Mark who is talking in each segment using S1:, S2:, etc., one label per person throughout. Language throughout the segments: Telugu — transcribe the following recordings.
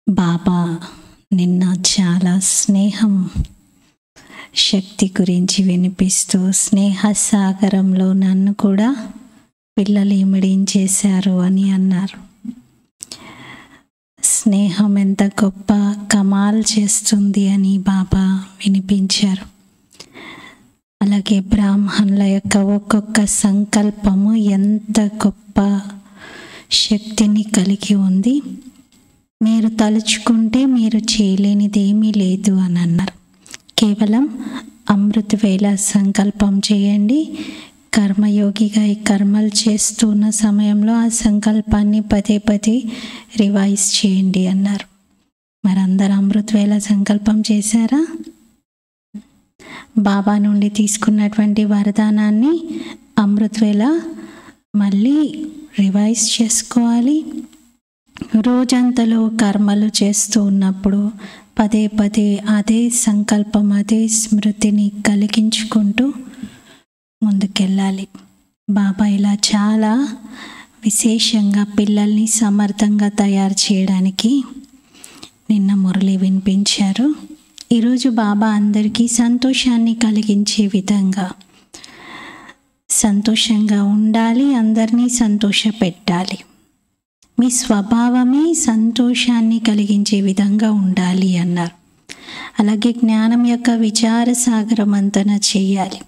S1: బాబా నిన్న చాలా స్నేహం శక్తి గురించి వినిపిస్తూ స్నేహ సాగరంలో నన్ను కూడా పిల్లలు ఇమిడించేశారు అని అన్నారు. స్నేహం ఎంత గొప్ప కమాల్ చేస్తుంది అని బాబా వినిపించారు. అలాగే బ్రాహ్మణుల యొక్క ఒక్కొక్క సంకల్పము ఎంత గొప్ప శక్తిని కలిగి ఉంది. మీరు తలుచుకుంటే మీరు చేయలేనిదేమీ లేదు అని అన్నారు. కేవలం అమృత వేళ సంకల్పం చేయండి. కర్మయోగిగా ఈ కర్మలు చేస్తున్న సమయంలో ఆ సంకల్పాన్ని పదే పదే రివైజ్ చేయండి అన్నారు. మరి అందరూ అమృత వేళ సంకల్పం చేశారా? బాబా నుండి తీసుకున్నటువంటి వరదానాన్ని అమృత వేళ మళ్ళీ రివైజ్ చేసుకోవాలి. రోజంతలో కర్మలు చేస్తూ ఉన్నప్పుడు పదే పదే అదే సంకల్పం, అదే స్మృతిని కలిగించుకుంటూ ముందుకెళ్ళాలి. బాబా ఇలా చాలా విశేషంగా పిల్లల్ని సమర్థంగా తయారు చేయడానికి నిన్న మురళి వినిపించారు. ఈరోజు బాబా అందరికీ సంతోషాన్ని కలిగించే విధంగా సంతోషంగా ఉండాలి, అందరినీ సంతోషపెట్టాలి. మీ స్వభావమే సంతోషాన్ని కలిగించే విధంగా ఉండాలి అన్నారు. అలాగే జ్ఞానం యొక్క విచార సాగరమంతన చేయాలి.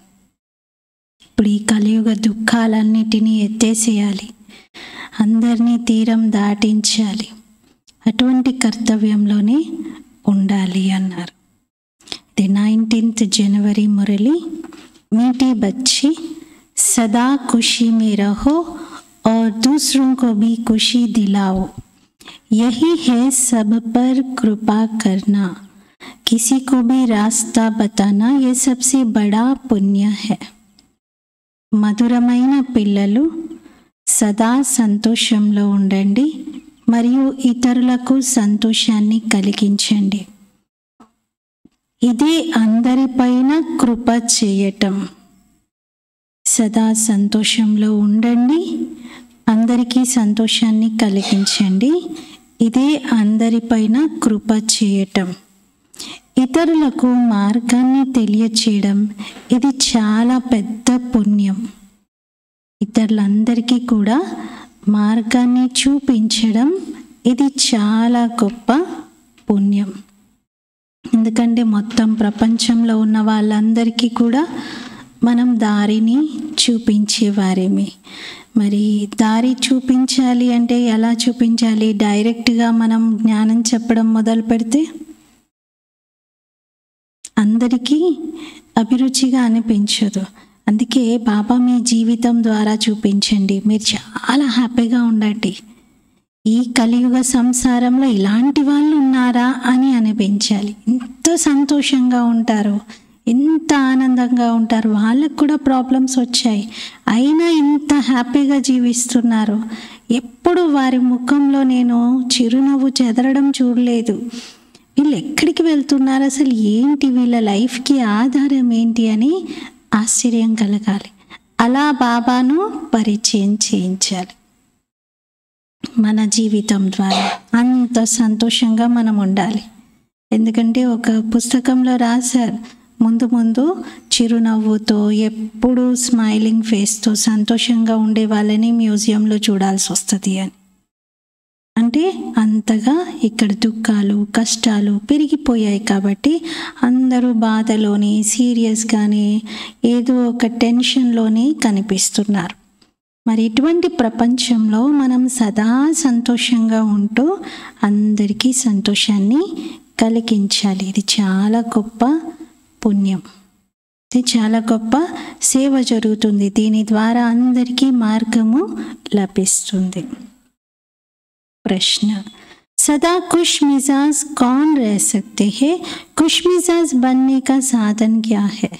S1: ఇప్పుడు ఈ కలియుగ దుఃఖాలన్నిటినీ ఎత్తేసేయాలి, అందరినీ తీరం దాటించాలి. అటువంటి కర్తవ్యంలోనే ఉండాలి అన్నారు. ఇది 19th జనవరి మురళి. మీఠే బచ్చి సదా ఖుషీ మే రహో और दूसरों को भी खुशी दिलाओ, यही है सब पर कृपा करना, किसी को भी रास्ता बताना ये सबसे बड़ा पुण्य है. మధురమైన పిల్లలు సదా సంతోషంలో ఉండండి మరియు ఇతరులకు సంతోషాన్ని కలిగించండి. ఇదే అందరిపైన కృప చేయటం. సదా సంతోషంలో ఉండండి, అందరికీ సంతోషాన్ని కలిగించండి. ఇదే అందరిపైన కృప చేయటం. ఇతరులకు మార్గాన్ని తెలియచేయడం ఇది చాలా పెద్ద పుణ్యం. ఇతరులందరికీ కూడా మార్గాన్ని చూపించడం ఇది చాలా గొప్ప పుణ్యం. ఎందుకంటే మొత్తం ప్రపంచంలో ఉన్న వాళ్ళందరికీ కూడా మనం దారిని చూపించేవారేమి. మరి దారి చూపించాలి అంటే ఎలా చూపించాలి? డైరెక్ట్గా మనం జ్ఞానం చెప్పడం మొదలు పెడితే అందరికీ అభిరుచిగా అనిపించదు. అందుకే బాబా మీ జీవితం ద్వారా చూపించండి, మీరు చాలా హ్యాపీగా ఉండండి. ఈ కలియుగ సంసారంలో ఇలాంటి వాళ్ళు ఉన్నారా అని అనిపించాలి. ఎంత సంతోషంగా ఉంటారు, ఎంత ఆనందంగా ఉంటారు. వాళ్ళకు కూడా ప్రాబ్లమ్స్ వచ్చాయి, అయినా ఇంత హ్యాపీగా జీవిస్తున్నారు. ఎప్పుడు వారి ముఖంలో నేను చిరునవ్వు చెదరడం చూడలేదు. వీళ్ళు ఎక్కడికి వెళ్తున్నారు, అసలు ఏంటి, వీళ్ళ లైఫ్కి ఆధారం ఏంటి అని ఆశ్చర్యం కలగాలి. అలా బాబాను పరిచయం చేయించాలి. మన జీవితం ద్వారా అంత సంతోషంగా మనం ఉండాలి. ఎందుకంటే ఒక పుస్తకంలో రాశారు, ముందు ముందు చిరునవ్వుతో ఎప్పుడు స్మైలింగ్ ఫేస్తో సంతోషంగా ఉండే వాళ్ళని మ్యూజియంలో చూడాల్సి వస్తుంది అని. అంటే అంతగా ఇక్కడ దుఃఖాలు కష్టాలు పెరిగిపోయాయి కాబట్టి అందరూ బాధలోని సీరియస్గానే ఏదో ఒక టెన్షన్లోనే కనిపిస్తున్నారు. మరి ఇటువంటి ప్రపంచంలో మనం సదా సంతోషంగా ఉంటూ అందరికీ సంతోషాన్ని కలిగించాలి. ఇది చాలా గొప్ప పుణ్యం, ఇది చాలా గొప్ప సేవ జరుగుతుంది. దీని ద్వారా అందరికీ మార్గము లభిస్తుంది. ప్రశ్న, सदा खुश मिजाज कौन रह सकते हैं? खुश मिजाज बनने का साधन क्या है?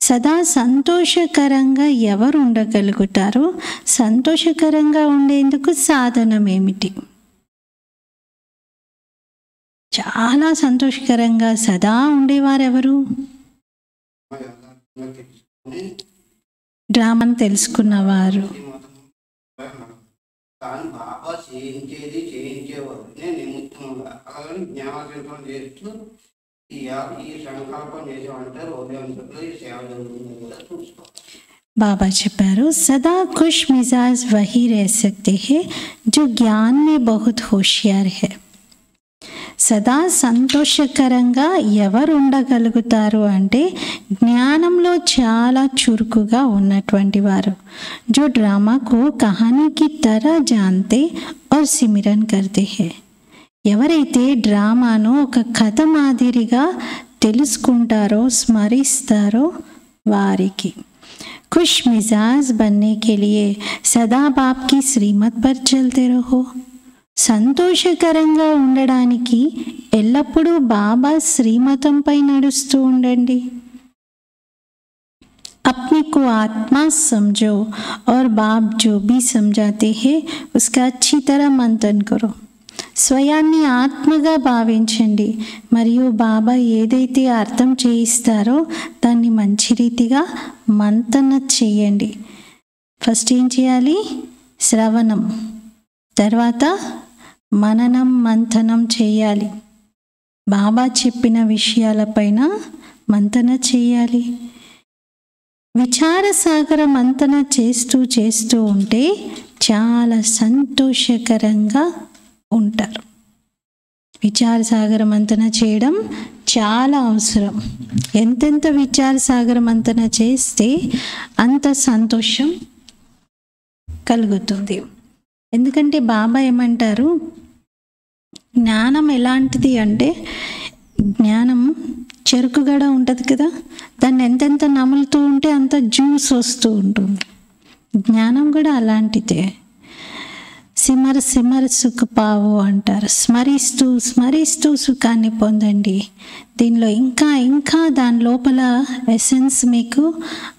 S1: సదా సంతోషకరంగా ఎవరు ఉండగలుగుతారు? సంతోషకరంగా ఉండేందుకు సాధనం ఏమిటి? చాలా సంతోషకరంగా సదా ఉండేవారు ఎవరు? డ్రామాను తెలుసుకున్నవారు.
S2: బాబా చేయించేది చేయించేవారు. నేను అలాగే జ్ఞాపకం చేస్తూ ఈ సంకల్పం చేసామంటే హృదయంలో ఈ సేవ జరుగుతుంది కూడా చూసుకోవాలి.
S1: बाबा చెప్పారు सदा खुश मिजाज वही रह सकते हैं जो ज्ञान में बहुत होशियार है. సదా సంతోషకరంగా ఎవరు ఉండగలుగుతారు అంటే జ్ఞానంలో చాలా చురుకుగా ఉన్నటువంటి వారు. जो ड्रामा को कहानी की तरह जानते और सिमरन करते हैं. ఎవరైతే డ్రామాను ఒక కథ మాదిరిగా తెలుసుకుంటారో స్మరిస్తారో వారికి. खुश मिजाज बनने के लिए सदा बाप की श्रीमत पर चलते रहो. సంతోషకరంగా ఉండడానికి ఎల్లప్పుడూ బాబా శ్రీమతంపై నడుస్తూ ఉండండి. अपने को आत्मा समझो और बाप जो भी समझाते हैं उसका अच्छी तरह मंथन करो. స్వయాన్ని ఆత్మగా భావించండి మరియు బాబా ఏదైతే అర్థం చేయిస్తారో దాన్ని మంచి రీతిగా మంతన చేయండి. ఫస్ట్ ఏం చేయాలి? శ్రవణం, తర్వాత మననం మంథనం చేయాలి. బాబా చెప్పిన విషయాలపైన మంతన చేయాలి. విచార సాగర మంతన చేస్తూ ఉంటే చాలా సంతోషకరంగా ఉంటారు. విచార సాగర మంతన చేయడం చాలా అవసరం. ఎంతెంత విచార సాగర మంతన చేస్తే అంత సంతోషం కలుగుతుంది. ఎందుకంటే బాబా ఏమంటారు, జ్ఞానం ఎలాంటిది అంటే జ్ఞానం చెరుకుగడ ఉంటుంది కదా, దాన్ని ఎంతెంత నములుతూ ఉంటే అంత జ్యూస్ వస్తూ ఉంటుంది. జ్ఞానం కూడా అలాంటిదే. సిమర్ సిమర్ సుఖపావు అంటారు. స్మరిస్తూ స్మరిస్తూ సుఖాన్ని పొందండి. దీనిలో ఇంకా దాని లోపల ఎసెన్స్ మీకు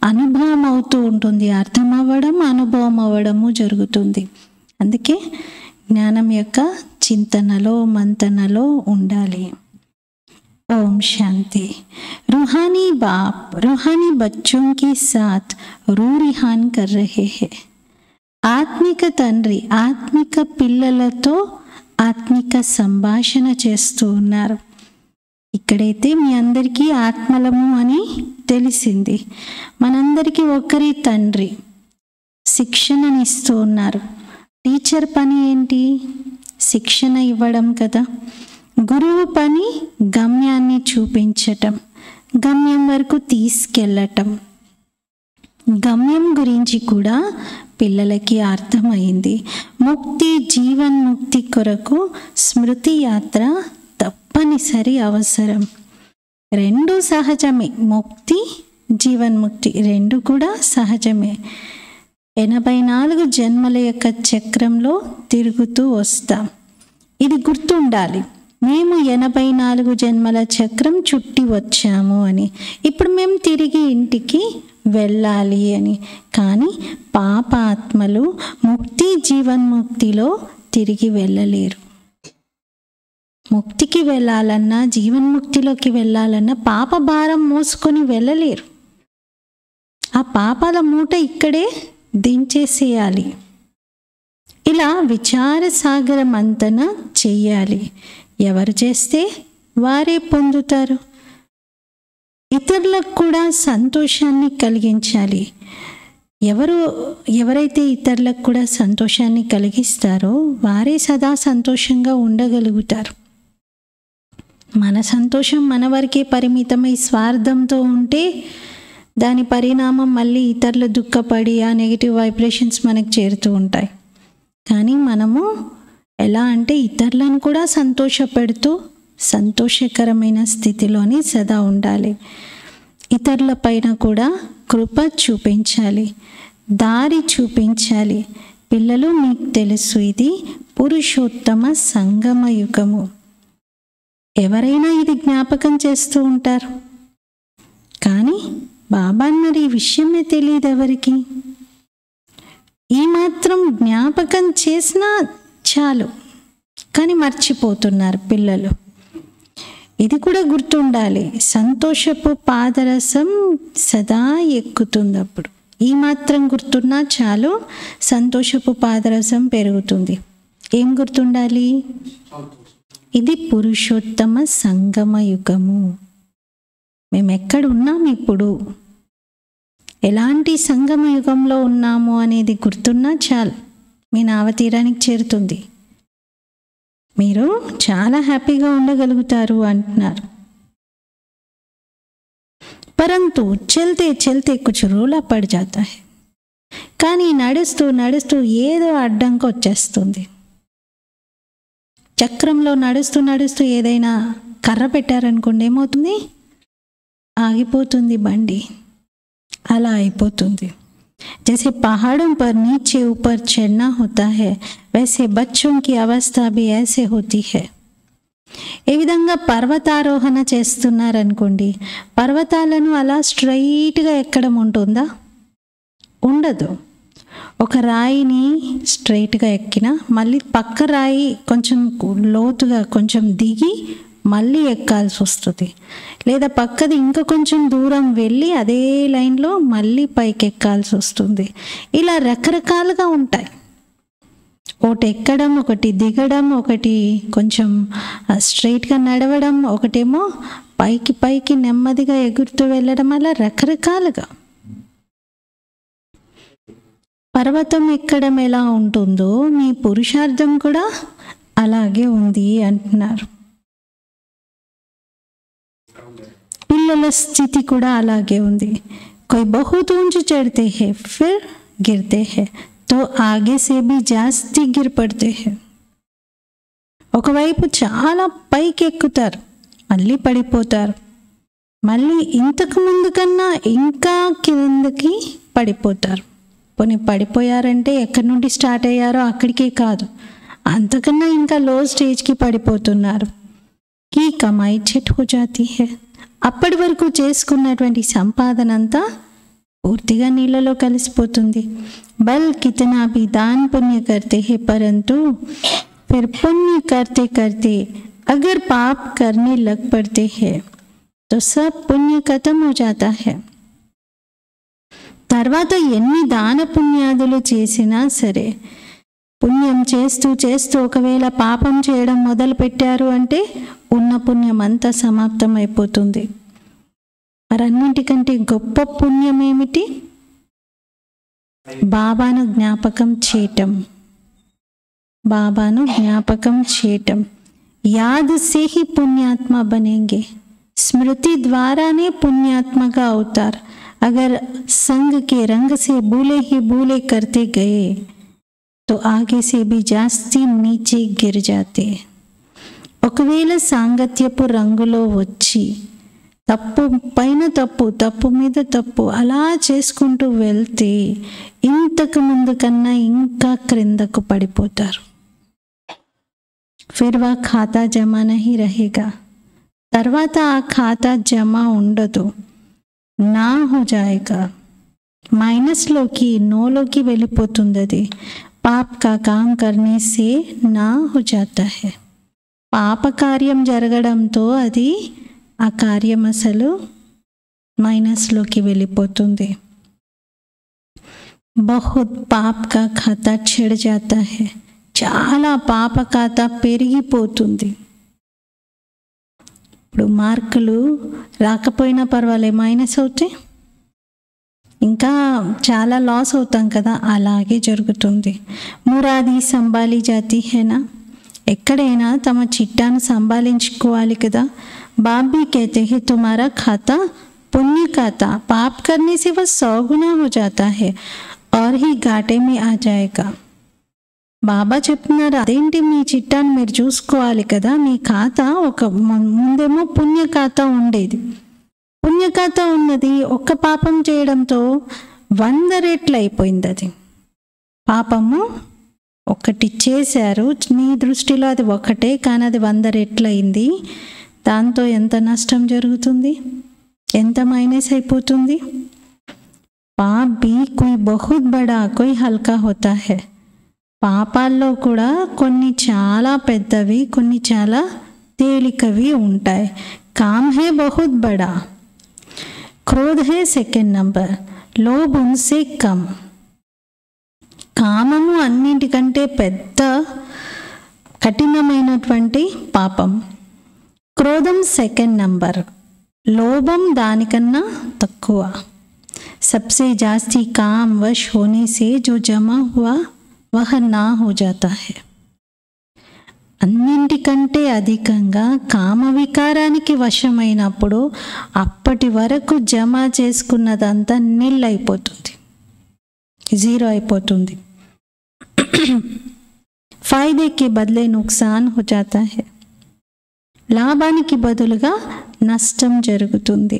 S1: అనుభవం అవుతూ ఉంటుంది. అర్థం అవ్వడం, అనుభవం అవ్వడము జరుగుతుంది. అందుకే జ్ఞానం యొక్క చింతనలో మంతనలో ఉండాలి. ओम शांति. रूहानी बाप रूहानी बच्चों के साथ रूह रिहान कर रहे हैं. ఆత్మిక తండ్రి ఆత్మిక పిల్లలతో ఆత్మిక సంభాషణ చేస్తూ ఉన్నారు. ఇక్కడైతే మీ అందరికీ ఆత్మలము అని తెలిసింది. మనందరికీ ఒకరి తండ్రి శిక్షణనిస్తూ ఉన్నారు. టీచర్ పని ఏంటి? శిక్షణ ఇవ్వడం కదా. గురువు పని గమ్యాన్ని చూపించటం, గమ్యం వరకు తీసుకెళ్ళటం. గమ్యం గురించి కూడా పిల్లలకి అర్థమైంది. ముక్తి జీవన్ముక్తి కొరకు స్మృతి యాత్ర తప్పనిసరి అవసరం. రెండు సహజమే. ముక్తి జీవన్ముక్తి రెండు కూడా సహజమే. 84 జన్మల యొక్క చక్రంలో తిరుగుతూ వస్తాం. ఇది గుర్తుండాలి. మేము 84 జన్మల చక్రం చుట్టి వచ్చాము అని. ఇప్పుడు మేము తిరిగి ఇంటికి వెళ్ళాలి అని. కానీ పాప ఆత్మలు ముక్తి జీవన్ముక్తిలో తిరిగి వెళ్ళలేరు. ముక్తికి వెళ్ళాలన్నా జీవన్ముక్తిలోకి వెళ్ళాలన్నా పాప భారం మోసుకొని వెళ్ళలేరు. ఆ పాపాల మూట ఇక్కడే దించేసేయాలి. ఇలా విచార సాగర మంతన చెయ్యాలి. ఎవరు చేస్తే వారే పొందుతారు. ఇతరులకు కూడా సంతోషాన్ని కలిగించాలి. ఎవరైతే ఇతరులకు కూడా సంతోషాన్ని కలిగిస్తారో వారే సదా సంతోషంగా ఉండగలుగుతారు. మన సంతోషం మన వరకే పరిమితమై స్వార్థంతో ఉంటే దాని పరిణామం మళ్ళీ ఇతరులు దుఃఖపడి ఆ నెగిటివ్ వైబ్రేషన్స్ మనకు చేరుతూ ఉంటాయి. కానీ మనము ఎలా అంటే ఇతరులను కూడా సంతోషపెడుతూ సంతోషకరమైన స్థితిలోని సదా ఉండాలి. ఇతరుల పైన కూడా కృప చూపించాలి, దారి చూపించాలి. పిల్లలు, మీకు తెలుసు ఇది పురుషోత్తమ సంగమ యుగము. ఎవరైనా ఇది జ్ఞాపకం చేస్తూ ఉంటారు. కానీ బాబా అన్నారు ఈ విషయమే తెలియదు ఎవరికి. ఈ మాత్రం జ్ఞాపకం చేసినా చాలు, కానీ మర్చిపోతున్నారు పిల్లలు. ఇది కూడా గుర్తుండాలి. సంతోషపు పాదరసం సదా ఎక్కుతుంది. అప్పుడు ఈ మాత్రం గుర్తున్నా చాలు, సంతోషపు పాదరసం పెరుగుతుంది. ఏం గుర్తుండాలి? ఇది పురుషోత్తమ సంగమ యుగము. మేము ఎక్కడ ఉన్నాము ఇప్పుడు, ఎలాంటి సంగమ యుగంలో ఉన్నాము అనేది గుర్తున్నా చాలు, మీ నావతీరానికి చేరుతుంది. మీరు చాలా హ్యాపీగా ఉండగలుగుతారు అంటున్నారు. పరంతు చల్తే చల్తే కుछ రోలా పడ్ జాతా హై. కానీ నడుస్తూ నడుస్తూ ఏదో అడ్డంకి వచ్చేస్తుంది. చక్రంలో నడుస్తూ నడుస్తూ ఏదైనా కర్ర పెట్టారనుకోండి, ఏమవుతుంది? ఆగిపోతుంది బండి. అలా అయిపోతుంది. जैसे पहाड़ों पर नीचे ऊपर चढ़ना होता है, वैसे बच्चों की अवस्था भी ऐसे होती है. ఏ విధంగా పర్వతారోహణ చేస్తున్నారనుకోండి, పర్వతాలను అలా స్ట్రైట్గా ఎక్కడం ఉంటుందా? ఉండదు. ఒక రాయిని స్ట్రైట్గా ఎక్కినా మళ్ళీ పక్క రాయి కొంచెం లోతుగా కొంచెం దిగి మళ్ళీ ఎక్కాల్సి వస్తుంది. లేదా పక్కది ఇంకా కొంచెం దూరం వెళ్ళి అదే లైన్లో మళ్ళీ పైకి ఎక్కాల్సి వస్తుంది. ఇలా రకరకాలుగా ఉంటాయి. ఒకటి ఎక్కడం, ఒకటి దిగడం, ఒకటి కొంచెం స్ట్రైట్గా నడవడం, ఒకటేమో పైకి పైకి నెమ్మదిగా ఎగురుతూ వెళ్ళడం, అలా రకరకాలుగా. పర్వతం ఎక్కడం ఎలా ఉంటుందో మీ పురుషార్థం కూడా అలాగే ఉంది అంటున్నారు. పిల్లల స్థితి కూడా అలాగే ఉంది. कोई बहुत ऊंचे चढ़ते हैं फिर गिरते हैं तो आगे से भी जास्ती गिर पड़ते हैं. ఒకవైపు చాలా పైకి ఎక్కుతారు, మళ్ళీ పడిపోతారు, మళ్ళీ ఇంతకు ముందు కన్నా ఇంకా కిందకి పడిపోతారు. పోనీ పడిపోయారంటే ఎక్కడి నుండి స్టార్ట్ అయ్యారో అక్కడికే కాదు, అంతకన్నా ఇంకా లో స్టేజ్కి పడిపోతున్నారు. ఈ కమాయి చెట్ హో జాతీ హై. అప్పటి వరకు చేసుకున్నటువంటి సంపాదన అంతా పూర్తిగా నీళ్ళలో కలిసిపోతుంది. బల్ కితనా భీ దాన్ పుణ్య కర్తే హై పరంతు फिर पुण्य करते करते अगर पाप करने लग पड़ते हैं तो सब पुण्य खत्म हो जाता है. తర్వాత ఎన్ని దాన పుణ్యాదులు చేసినా సరే, పుణ్యం చేస్తూ చేస్తూ ఒకవేళ పాపం చేయడం మొదలు పెట్టారు అంటే ఉన్న పుణ్యం అంతా సమాప్తం అయిపోతుంది. మరి అన్నింటికంటే గొప్ప పుణ్యం ఏమిటి? బాబాను జ్ఞాపకం చేయటం. బాబాను జ్ఞాపకం చేయటం. యాద్ సే హీ పుణ్యాత్మ బనేంగే. స్మృతి ద్వారానే పుణ్యాత్మగా అవుతారు. Agar Sung K Rang say భూలే he భూలే కర్తే Gaye తో ఆగే సే భీ జాస్తి నీచే గిర్ జాతే. ఒకవేళ సాంగత్యపు రంగులో వచ్చి తప్పు పైన తప్పు, తప్పు మీద తప్పు అలా చేసుకుంటూ వెళ్తే ఇంతకు ముందు కన్నా ఇంకా క్రిందకు పడిపోతారు. फिर वह खाता जमा नहीं रहेगा. తర్వాత ఆ ఖాతా జమా ఉండదు, నా హో జాయేగా. మైనస్లోకి, నోలోకి వెళ్ళిపోతుంది అది. పాప్ కా కామ్ కర్నే సే నా హో జాతా హై. పాప కార్యం జరగడంతో అది ఆ కార్యం అసలు మైనస్లోకి వెళ్ళిపోతుంది. బహుత్ పాప్ కా ఖాతా ఛిడ్ జాతా హై. చాలా పాప ఖాతా పెరిగిపోతుంది. ఇప్పుడు మార్కులు రాకపోయినా పర్వాలేదు, మైనస్ అవుతే ఇంకా చాలా లాస్ అవుతాం కదా, అలాగే జరుగుతుంది. మురాది సంభాలి జాతి హేనా. ఎక్కడైనా తమ చిట్టాను సంభాలించుకోవాలి కదా. బాబీ कहते हैं तुम्हारा खाता पुण्य खाता, पाप करने से वह 100 गुना हो जाता है और ही घाटे में आ जाएगा. బాబా చెప్తున్నారు, అదేంటి మీ చిట్టాను మీరు చూసుకోవాలి కదా. మీ ఖాతా ఒక ముందేమో పుణ్య ఖాతా ఉండేది. పుణ్య ఖాతా ఉన్నది ఒక్క పాపం చేయడంతో 100 రెట్లు అయిపోయింది. అది పాపము ఒకటి చేశారు, నీ దృష్టిలో అది ఒకటే, కానీ అది 100 రెట్లు అయింది. దాంతో ఎంత నష్టం జరుగుతుంది, ఎంత మైనస్ అయిపోతుంది. పాప్ భీ కోయి బహుత్ బడా కోయి హల్కా హోతా హై. పాపాల్లో కూడా కొన్ని చాలా పెద్దవి, కొన్ని చాలా తేలికవి ఉంటాయి. కామ్ హే బహుత్ బడా, క్రోధ్ హే సెకండ్ నంబర్, లోభ్ ఉన్సే కమ్. కామము అన్నింటికంటే పెద్ద, కఠినమైనటువంటి పాపం. క్రోధం సెకండ్ నంబర్, లోభం దానికన్నా తక్కువ. सबसे जास्ती काम वश होने से जो जमा हुआ वह ना हो जाता है. అన్నింటికంటే అధికంగా కామ వికారానికి వశమైనప్పుడు అప్పటి వరకు జమ చేసుకున్నదంతా నిల్ అయిపోతుంది, జీరో అయిపోతుంది. ఫాయిదేకి బదులే నుక్సాన్ హో జాతా హై. లాభానికి బదులుగా నష్టం జరుగుతుంది.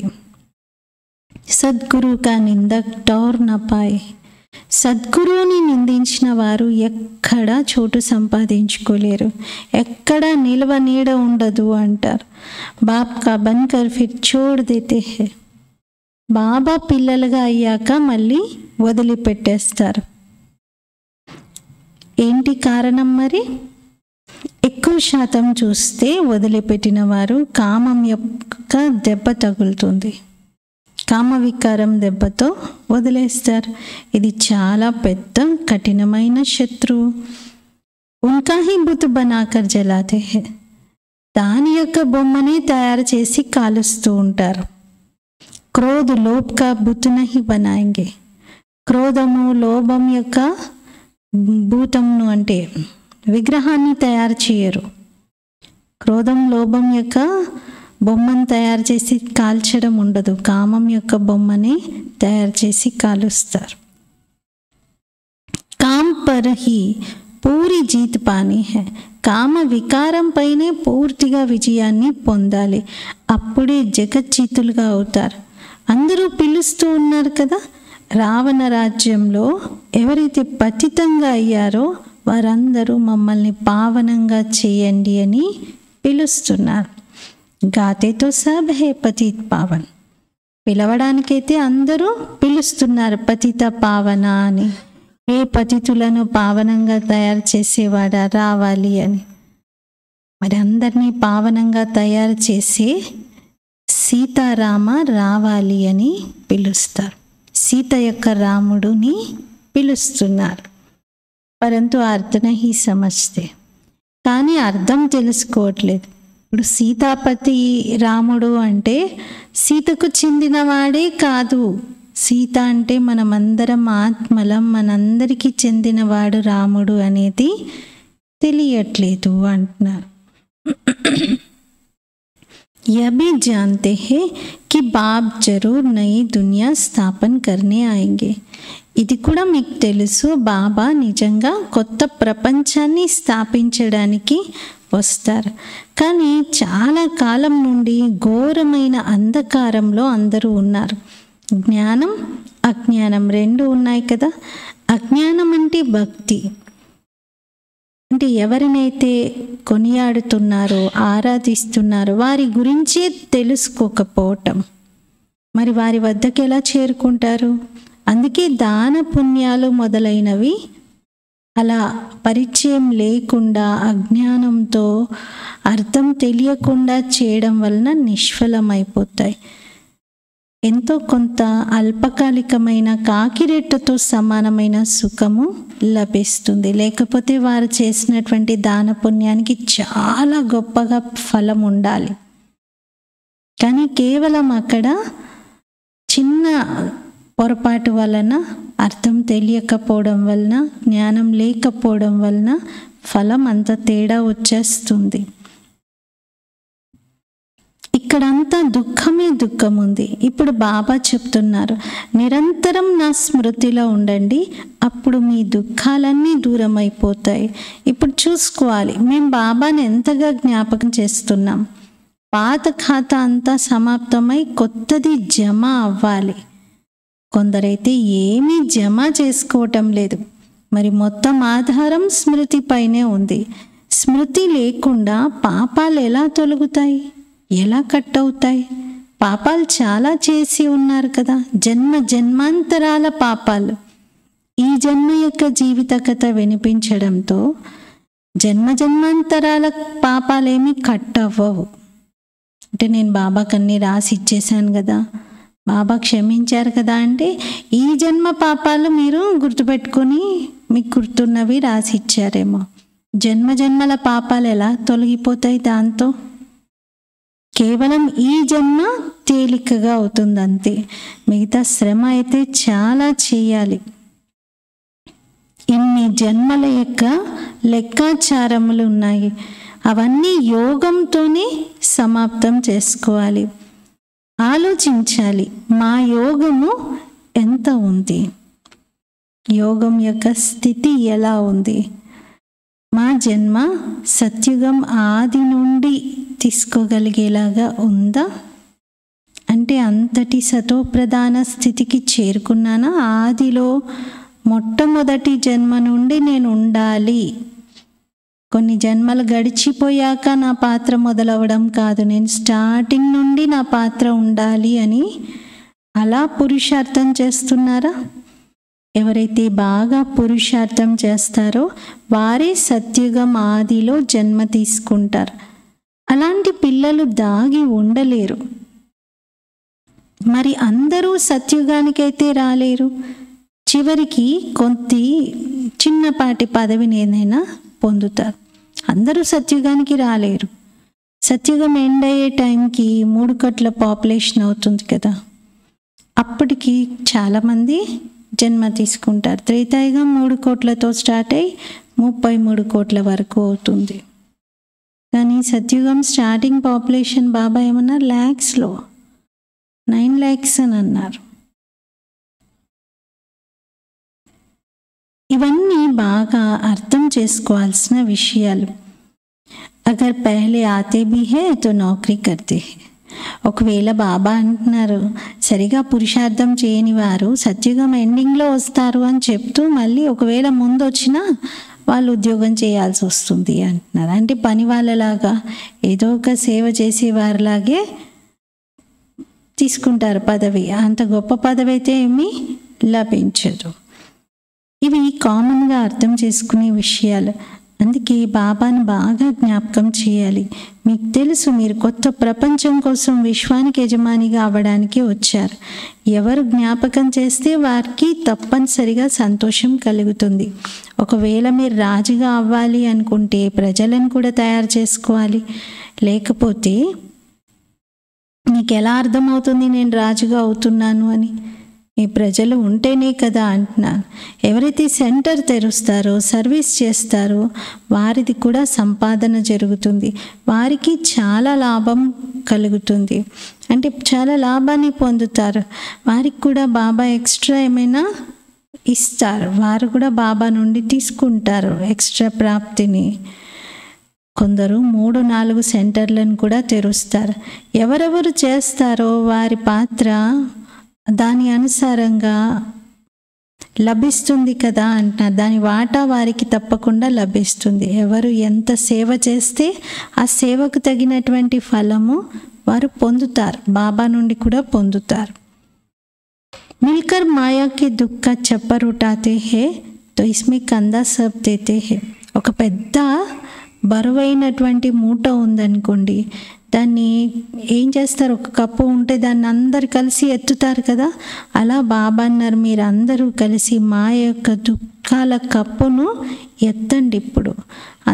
S1: సద్గురు కా నిందక్ టౌర్ న పాయే. సద్గురువుని నిందించిన వారు ఎక్కడా చోటు సంపాదించుకోలేరు, ఎక్కడ నిల్వ నీడ ఉండదు అంటారు. బాప్ కా బన్కర్ ఫిర్ చోడ్ దేతే హై. బాబా పిల్లలుగా అయ్యాక మళ్ళీ వదిలిపెట్టేస్తారు. ఏంటి కారణం మరి? ఎక్కువ శాతం చూస్తే వదిలిపెట్టిన వారు కామం యొక్క దెబ్బ తగులుతుంది, కామ వికారం దెబ్బతో వదిలేస్తారు. ఇది చాలా పెద్ద కఠినమైన శత్రువు. ఉన్కా హీ బుత్ బనాకర్ జలాతే హై. దాని యొక్క బొమ్మని తయారు చేసి కాలుస్తూ ఉంటారు. క్రోధ్ లోభ్ కా బుత్ నహీ బనాయింగే. క్రోధము లోభం యొక్క భూతంను అంటే విగ్రహాన్ని తయారు చేయరు. క్రోధం లోభం యొక్క బొమ్మను తయారు చేసి కాల్చడం ఉండదు, కామం యొక్క బొమ్మని తయారు చేసి కాలుస్తారు. కామ్ పర్ హీ పూరి జీత్ పానీ హై. కామ వికారం పైనే పూర్తిగా విజయాన్ని పొందాలి, అప్పుడే జగజ్జీతులుగా అవుతారు. అందరూ పిలుస్తూ ఉన్నారు కదా, రావణ రాజ్యంలో ఎవరైతే పతితంగా అయ్యారో వారందరూ మమ్మల్ని పావనంగా చేయండి అని పిలుస్తున్నారు. గాతేతో సబ్ హే పతిత్ పావన్. పిలవడానికైతే అందరూ పిలుస్తున్నారు పతిత పావన అని. ఏ పతితులను పావనంగా తయారు చేసేవాడా రావాలి అని. మరి అందరినీ పావనంగా తయారు చేసి సీతారామ రావాలి అని పిలుస్తారు. సీత యొక్క రాముడుని పిలుస్తున్నారు. పరంతు అర్థ నహీ సమజ్తే. కానీ అర్థం తెలుసుకోవట్లేదు. ఇప్పుడు సీతాపతి రాముడు అంటే సీతకు చెందినవాడే కాదు. సీత అంటే మనమందరం ఆత్మలం, మనందరికీ చెందినవాడు రాముడు అనేది తెలియట్లేదు అంటున్నారు. यह भी जानते हैं कि बाप जरूर नई दुनिया स्थापन करने आएंगे. ఇది కూడా మీకు తెలుసు, బాబా నిజంగా కొత్త ప్రపంచాన్ని స్థాపించడానికి వస్తారు. కానీ చాలా కాలం నుండి ఘోరమైన అంధకారంలో అందరూ ఉన్నారు. జ్ఞానం అజ్ఞానం రెండు ఉన్నాయి కదా. అజ్ఞానం అంటే భక్తి, అంటే ఎవరినైతే కొనియాడుతున్నారో ఆరాధిస్తున్నారో వారి గురించే తెలుసుకోకపోవటం. మరి వారి వద్దకు ఎలా చేరుకుంటారు? అందుకే దాన పుణ్యాలు మొదలైనవి అలా పరిచయం లేకుండా అజ్ఞానంతో అర్థం తెలియకుండా చేయడం వలన నిష్ఫలమైపోతాయి. ఎంతో కొంత అల్పకాలికమైన కాకిరెట్టతో సమానమైన సుఖము లభిస్తుంది. లేకపోతే వారు చేసినటువంటి దాన పుణ్యానికి చాలా గొప్పగా ఫలం ఉండాలి. కానీ కేవలం అక్కడ చిన్న పొరపాటు వలన, అర్థం తెలియకపోవడం వలన, జ్ఞానం లేకపోవడం వలన ఫలం అంత తేడా వచ్చేస్తుంది. ఇక్కడంతా దుఃఖమే దుఃఖం ఉంది. ఇప్పుడు బాబా చెప్తున్నారు, నిరంతరం నా స్మృతిలో ఉండండి, అప్పుడు మీ దుఃఖాలన్నీ దూరం అయిపోతాయి. ఇప్పుడు చూసుకోవాలి, మేము బాబాని ఎంతగా జ్ఞాపకం చేస్తున్నాం. పాత ఖాతా అంతా సమాప్తమై కొత్తది జమ అవ్వాలి. కొందరైతే ఏమీ జమ చేసుకోవటం లేదు. మరి మొత్తం ఆధారం స్మృతి పైనే ఉంది. స్మృతి లేకుండా పాపాలు ఎలా తొలగుతాయి, ఎలా కట్ అవుతాయి? పాపాలు చాలా చేసి ఉన్నారు కదా, జన్మ జన్మాంతరాల పాపాలు. ఈ జన్మ యొక్క జీవిత కథ వినిపించడంతో జన్మ జన్మాంతరాల పాపాలేమీ కట్ అవ్వవు. అంటే నేను బాబాకి అన్నీ రాసి ఇచ్చేసాను కదా, బాబా క్షమించారు కదా అంటే ఈ జన్మ పాపాలు మీరు గుర్తుపెట్టుకొని మీకు గుర్తున్నవి రాసి ఇచ్చారేమో. జన్మ జన్మల పాపాలు ఎలా తొలగిపోతాయి దాంతో? కేవలం ఈ జన్మ తేలికగా అవుతుంది అంతే. మిగతా శ్రమ అయితే చాలా చేయాలి. ఇన్ని జన్మల యొక్క లెక్కాచారములు ఉన్నాయి. అవన్నీ యోగంతోనే సమాప్తం చేసుకోవాలి. ఆలోచించాలి, మా యోగము ఎంత ఉంది, యోగం యొక్క స్థితి ఎలా ఉంది. మా జన్మ సత్యుగం ఆది నుండి తీసుకోగలిగేలాగా ఉందా? అంటే అంతటి సతోప్రధాన స్థితికి చేరుకున్నానా? ఆదిలో మొట్టమొదటి జన్మ నుండి నేను ఉండాలి, కొన్ని జన్మలు గడిచిపోయాక నా పాత్ర మొదలవడం కాదు, నేను స్టార్టింగ్ నుండి నా పాత్ర ఉండాలి అని అలా పురుషార్థం చేస్తున్నారా? ఎవరైతే బాగా పురుషార్థం చేస్తారో వారే సత్యుగం ఆదిలో జన్మ తీసుకుంటారు. అలాంటి పిల్లలు దాగి ఉండలేరు. మరి అందరూ సత్యుగానికైతే రాలేరు. చివరికి కొద్ది చిన్నపాటి పదవిని ఏదైనా పొందుతారు. అందరూ సత్యుగానికి రాలేరు. సత్యుగం ఎండ్ అయ్యే టైంకి 3 కోట్ల పాపులేషన్ అవుతుంది కదా, అప్పటికి చాలామంది జన్మ తీసుకుంటారు. త్రేతాయుగం 3 కోట్లతో స్టార్ట్ అయ్యి 33 కోట్ల వరకు అవుతుంది. కానీ సత్యుగం స్టార్టింగ్ పాపులేషన్ బాబా ఏమన్నారు, ల్యాక్స్లో 9 lakhs అని అన్నారు. ఇవన్నీ బాగా అర్థం చేసుకోవాల్సిన విషయాలు. అగర్ పహలే ఆతే భీ హై తో నౌకరీ కర్తే హై. ఒకవేళ బాబా అంటున్నారు సరిగా పురుషార్థం చేయని వారు సత్యుగం ఎండింగ్లో వస్తారు అని చెప్తూ మళ్ళీ ఒకవేళ ముందు వచ్చినా వాళ్ళు ఉద్యోగం చేయాల్సి వస్తుంది అంటున్నారు. అంటే పని వాళ్ళలాగా ఏదో ఒక సేవ చేసేవారిలాగే తీసుకుంటారు పదవి. అంత గొప్ప పదవి అయితే ఏమీ లభించదు. ఇవి కామన్గా అర్థం చేసుకునే విషయాలు. అందుకే బాబాను బాగా జ్ఞాపకం చేయాలి. మీకు తెలుసు, మీరు కొత్త ప్రపంచం కోసం విశ్వానికి యజమానిగా అవ్వడానికి వచ్చారు. ఎవరు జ్ఞాపకం చేస్తే వారికి తప్పనిసరిగా సంతోషం కలుగుతుంది. ఒకవేళ మీరు రాజుగా అవ్వాలి అనుకుంటే ప్రజలను కూడా తయారు చేసుకోవాలి. లేకపోతే మీకు ఎలా అర్థమవుతుంది నేను రాజుగా అవుతున్నాను అని? ఈ ప్రజలు ఉంటేనే కదా అంటున్నాను. ఎవరైతే సెంటర్ తెరుస్తారో, సర్వీస్ చేస్తారో వారిది కూడా సంపాదన జరుగుతుంది. వారికి చాలా లాభం కలుగుతుంది. అంటే చాలా లాభాన్ని పొందుతారు. వారికి కూడా బాబా ఎక్స్ట్రా ఏమైనా ఇస్తారు. వారు కూడా బాబా నుండి తీసుకుంటారు ఎక్స్ట్రా ప్రాప్తిని. కొందరు 3-4 సెంటర్లను కూడా తెరుస్తారు. ఎవరెవరు చేస్తారో వారి పాత్ర దాని అనుసారంగా లభిస్తుంది కదా అంటున్నారు. దాని వాటా వారికి తప్పకుండా లభిస్తుంది. ఎవరు ఎంత సేవ చేస్తే ఆ సేవకు తగినటువంటి ఫలము వారు పొందుతారు, బాబా నుండి కూడా పొందుతారు. మిల్కర్ మాయాకి దుఃఖ చప్పర్ ఉఠాతే హే తో ఇస్మే కందా సబ్ దేతే హే. ఒక పెద్ద బరువైనటువంటి మూట ఉందనుకోండి, దాన్ని ఏం చేస్తారు, ఒక కప్పు ఉంటే దాన్ని అందరు కలిసి ఎత్తుతారు కదా. అలా బాబా అన్నారు మీరు అందరూ కలిసి మా యొక్క దుఃఖాల కప్పును ఎత్తండి. ఇప్పుడు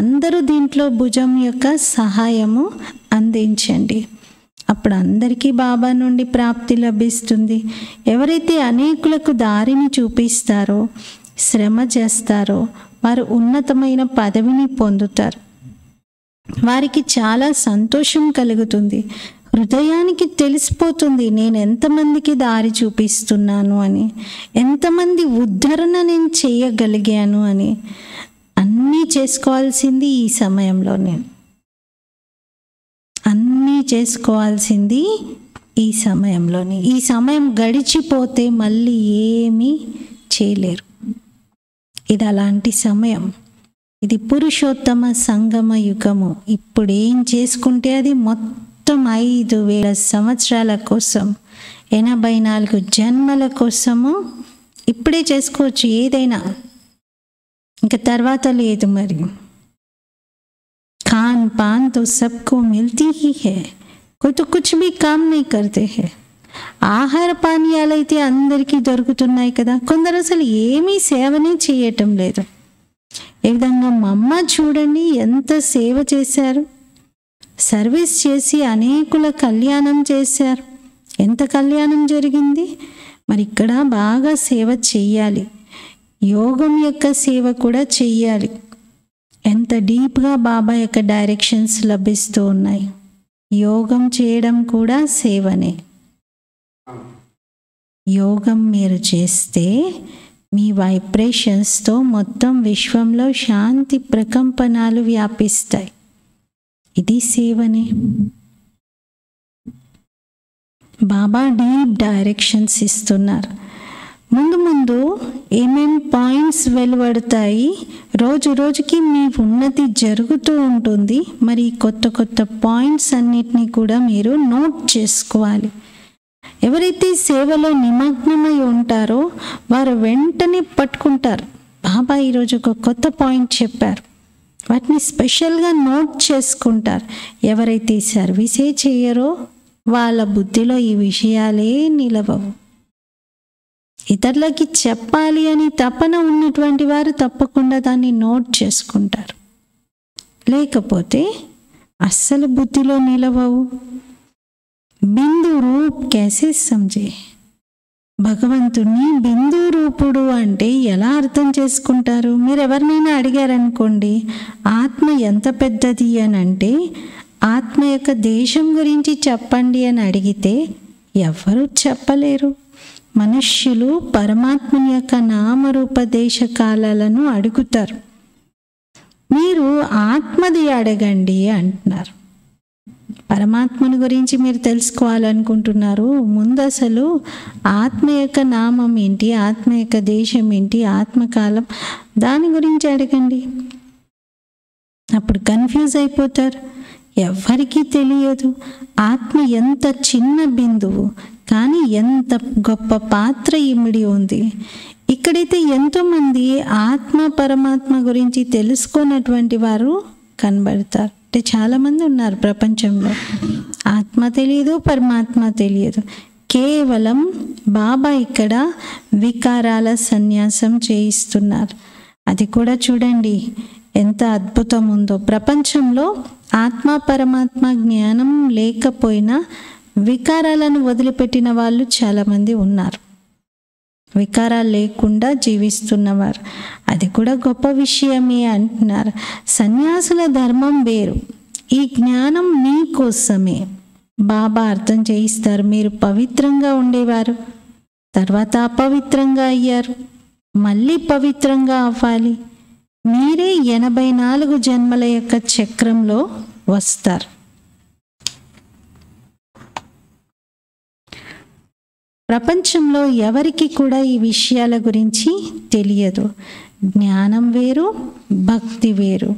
S1: అందరూ దీంట్లో భుజం యొక్క సహాయము అందించండి. అప్పుడు అందరికీ బాబా నుండి ప్రాప్తి లభిస్తుంది. ఎవరైతే అనేకులకు దారిని చూపిస్తారో, శ్రమ చేస్తారో వారు ఉన్నతమైన పదవిని పొందుతారు. వారికి చాలా సంతోషం కలుగుతుంది. హృదయానికి తెలిసిపోతుంది నేను ఎంతమందికి దారి చూపిస్తున్నాను అని, ఎంతమంది ఉద్ధరణ నేను చేయగలిగాను అని. అన్నీ చేసుకోవాల్సింది ఈ సమయంలోనే, అన్నీ చేసుకోవాల్సింది ఈ సమయంలోనే. ఈ సమయం గడిచిపోతే మళ్ళీ ఏమీ చేయలేరు. ఇది అలాంటి సమయం. ఇది పురుషోత్తమ సంగమ యుగము. ఇప్పుడు ఏం చేసుకుంటే అది మొత్తం 5000 సంవత్సరాల కోసం, 84 జన్మల కోసము ఇప్పుడే చేసుకోవచ్చు ఏదైనా, ఇంకా తర్వాత లేదు. మరి खान पान तो सबको मिलती ही है, कोई तो कुछ भी काम नहीं करते हैं. ఆహార పానీయాలు అయితే అందరికీ దొరుకుతున్నాయి కదా, కొందరు అసలు ఏమీ సేవనే చేయటం లేదు. ఈ విధంగా మా అమ్మ చూడండి ఎంత సేవ చేశారు, సర్వీస్ చేసి అనేకుల కళ్యాణం చేశారు. ఎంత కళ్యాణం జరిగింది. మరి ఇక్కడ బాగా సేవ చెయ్యాలి, యోగం యొక్క సేవ కూడా చెయ్యాలి. ఎంత డీప్గా బాబా యొక్క డైరెక్షన్స్ లభిస్తూ ఉన్నాయి. యోగం చేయడం కూడా సేవనే. యోగం మీరు చేస్తే మీ వైబ్రేషన్స్తో మొత్తం విశ్వంలో శాంతి ప్రకంపనాలు వ్యాపిస్తాయి. ఇది సేవనే. బాబా డీప్ డైరెక్షన్స్ ఇస్తున్నారు. ముందు ముందు ఏమేం పాయింట్స్ వెలువడతాయి, రోజు రోజుకి మీ ఉన్నతి జరుగుతూ ఉంటుంది. మరి కొత్త కొత్త పాయింట్స్ అన్నిటినీ కూడా మీరు నోట్ చేసుకోవాలి. ఎవరైతే సేవలో నిమగ్నమై ఉంటారో వారు వెంటనే పట్టుకుంటారు. బాబా ఈరోజు ఒక కొత్త పాయింట్ చెప్పారు, వాటిని స్పెషల్గా నోట్ చేసుకుంటారు. ఎవరైతే సర్వీసే చేయరో వాళ్ళ బుద్ధిలో ఈ విషయాలే నిలవవు. ఇతరులకి చెప్పాలి అని తపన ఉన్నటువంటి వారు తప్పకుండా దాన్ని నోట్ చేసుకుంటారు, లేకపోతే అస్సలు బుద్ధిలో నిలవవు. బిందు రూప్ कैसे समझे, భగవంతుని బిందు రూపుడు అంటే ఎలా అర్థం చేసుకుంటారు? మీరు ఎవరినైనా అడిగారనుకోండి, ఆత్మ ఎంత పెద్దది అని అంటే, ఆత్మ యొక్క దేశం గురించి చెప్పండి అని అడిగితే ఎవరు చెప్పలేరు. మనుష్యులు పరమాత్మని యొక్క నామరూప దేశ కాలాలను అడుగుతారు. మీరు ఆత్మది అడగండి అంటున్నారు. పరమాత్మని గురించి మీరు తెలుసుకోవాలనుకుంటున్నారు, ముందు అసలు ఆత్మ యొక్క నామం ఏంటి, ఆత్మ యొక్క దేశం ఏంటి, ఆత్మకాలం, దాని గురించి అడగండి. అప్పుడు కన్ఫ్యూజ్ అయిపోతారు. ఎవరికీ తెలియదు. ఆత్మ ఎంత చిన్న బిందువు, కానీ ఎంత గొప్ప పాత్ర ఇమిడి ఉంది. ఇక్కడైతే ఎంతోమంది ఆత్మ పరమాత్మ గురించి తెలుసుకున్నటువంటి వారు కనబడతారు. అంటే చాలామంది ఉన్నారు ప్రపంచంలో. ఆత్మ తెలియదు, పరమాత్మ తెలియదు. కేవలం బాబా ఇక్కడ వికారాల సన్యాసం చేయిస్తున్నారు. అది కూడా చూడండి ఎంత అద్భుతం ఉందో. ప్రపంచంలో ఆత్మ పరమాత్మ జ్ఞానం లేకపోయినా వికారాలను వదిలిపెట్టిన వాళ్ళు చాలామంది ఉన్నారు. వికారాలు లేకుండా జీవిస్తున్నవారు, అది కూడా గొప్ప విషయమే అంటున్నారు. సన్యాసుల ధర్మం వేరు. ఈ జ్ఞానం మీకోసమే బాబా అర్థం చేయిస్తారు. మీరు పవిత్రంగా ఉండేవారు, తర్వాత అపవిత్రంగా అయ్యారు, మళ్ళీ పవిత్రంగా అవ్వాలి. మీరే 84 జన్మల యొక్క చక్రంలో వస్తారు. ప్రపంచంలో ఎవరికి కూడా ఈ విషయాల గురించి తెలియదు. జ్ఞానం వేరు, భక్తి వేరు.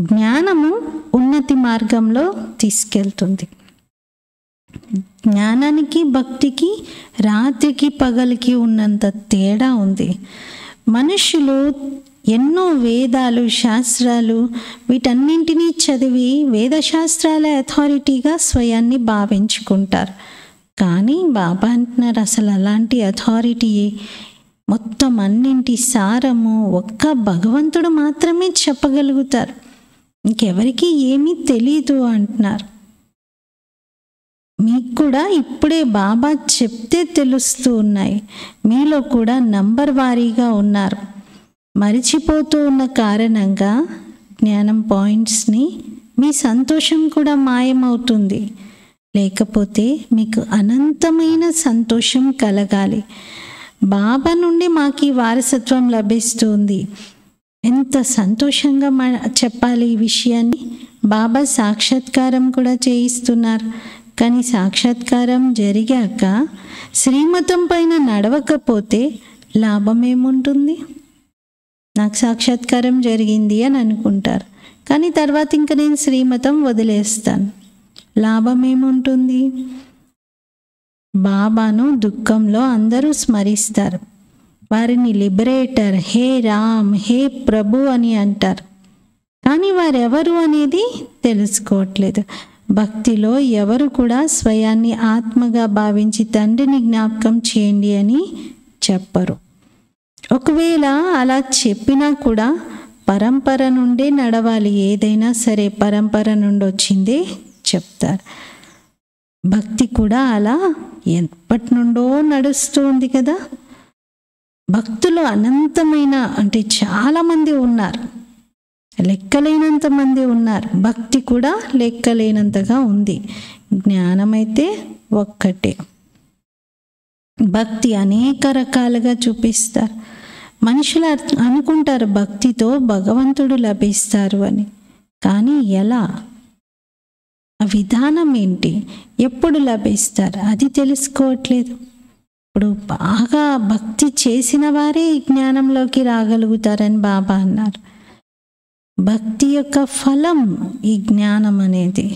S1: జ్ఞానము ఉన్నతి మార్గంలో తీసుకెళ్తుంది. జ్ఞానానికి భక్తికి రాత్రికి పగలికి ఉన్నంత తేడా ఉంది. మనుషులు ఎన్నో వేదాలు శాస్త్రాలు వీటన్నింటినీ చదివి వేదశాస్త్రాల అథారిటీగా స్వయాన్ని భావించుకుంటారు. కానీ బాబా అంటున్నారు, అసలు అలాంటి అథారిటీ మొత్తం అన్నింటి సారము ఒక్క భగవంతుడు మాత్రమే చెప్పగలుగుతారు, ఇంకెవరికి ఏమీ తెలీదు అంటున్నారు. మీకు కూడా ఇప్పుడే బాబా చెప్తే తెలుస్తూ ఉన్నాయి. మీలో కూడా నంబర్ వారీగా ఉన్నారు. మరిచిపోతూ ఉన్న కారణంగా జ్ఞానం పాయింట్స్ని మీ సంతోషం కూడా మాయమవుతుంది. లేకపోతే మీకు అనంతమైన సంతోషం కలగాలి. బాబా నుండి మాకు ఈ వారసత్వం లభిస్తుంది. ఎంత సంతోషంగా చెప్పాలి ఈ విషయాన్ని. బాబా సాక్షాత్కారం కూడా చేయిస్తున్నారు. కానీ సాక్షాత్కారం జరిగాక శ్రీమతం పైన నడవకపోతే లాభం ఏముంటుంది? నాకు సాక్షాత్కారం జరిగింది అని అనుకుంటారు, కానీ తర్వాత ఇంకా నేను శ్రీమతం వదిలేస్తాను, లాభం ఏముంటుంది? బాబాను దుఃఖంలో అందరూ స్మరిస్తారు. వారిని లిబరేటర్, హే రామ్, హే ప్రభు అని అంటారు. కానీ వారెవరు అనేది తెలుసుకోవట్లేదు. భక్తిలో ఎవరు కూడా స్వయాన్ని ఆత్మగా భావించి తండ్రిని జ్ఞాపకం చేయండి అని చెప్పరు. ఒకవేళ అలా చెప్పినా కూడా పరంపర నుండే నడవాలి, ఏదైనా సరే పరంపర నుండి వచ్చిందే చెప్తారు. భక్తి కూడా అలా ఎప్పటి నుండో నడుస్తూ ఉంది కదా. భక్తులు అనంతమైన అంటే చాలామంది ఉన్నారు, లెక్కలేనంత మంది ఉన్నారు. భక్తి కూడా లెక్కలేనంతగా ఉంది. జ్ఞానమైతే ఒక్కటే. భక్తి అనేక రకాలుగా చూపిస్తారు. మనుషులు అనుకుంటారు భక్తితో భగవంతుడు లభిస్తారు అని. కానీ ఎలా, ఆ విధానం ఏంటి, ఎప్పుడు లభిస్తారు అది తెలుసుకోవట్లేదు. ఇప్పుడు బాగా భక్తి చేసిన వారే ఈ జ్ఞానంలోకి రాగలుగుతారని బాబా అన్నారు. భక్తి యొక్క ఫలం ఈ జ్ఞానం అనేది,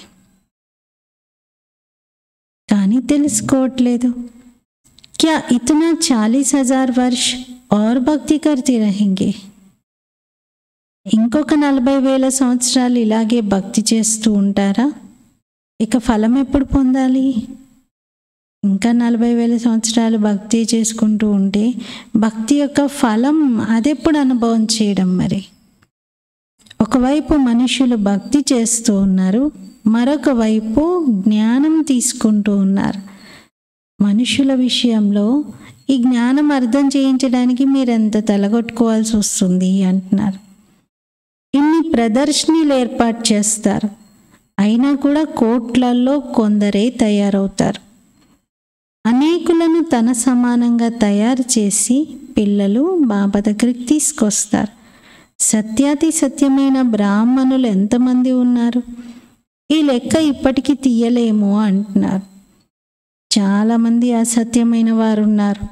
S1: కానీ తెలుసుకోవట్లేదు. क्या इतना 40,000 वर्ष और భక్తి करते रहेंगे? ఇంకొక 40,000 సంవత్సరాలు ఇలాగే భక్తి చేస్తూ ఉంటారా? ఇక ఫలం ఎప్పుడు పొందాలి? ఇంకా 40,000 సంవత్సరాలు భక్తి చేసుకుంటూ ఉంటే భక్తి యొక్క ఫలం అదెప్పుడు అనుభవం చేయడం? మరి ఒకవైపు మనుషులు భక్తి చేస్తూ ఉన్నారు, మరొక వైపు జ్ఞానం తీసుకుంటూ ఉన్నారు. మనుషుల విషయంలో ఈ జ్ఞానం అర్థం చేయించడానికి మీరెంత తలగొట్టుకోవాల్సి వస్తుంది అంటున్నారు. ఇన్ని ప్రదర్శనలు ఏర్పాటు చేస్తారు, అయినా కూడా కోట్లల్లో కొందరే తయారవుతారు. అనేకులను తన సమానంగా తయారు చేసి పిల్లలు బాబా దగ్గరికి తీసుకొస్తారు. సత్యాతి సత్యమైన బ్రాహ్మణులు ఎంతమంది ఉన్నారు? ఈ లెక్క ఇప్పటికీ తీయలేము అంటున్నారు. చాలామంది అసత్యమైన వారు ఉన్నారు.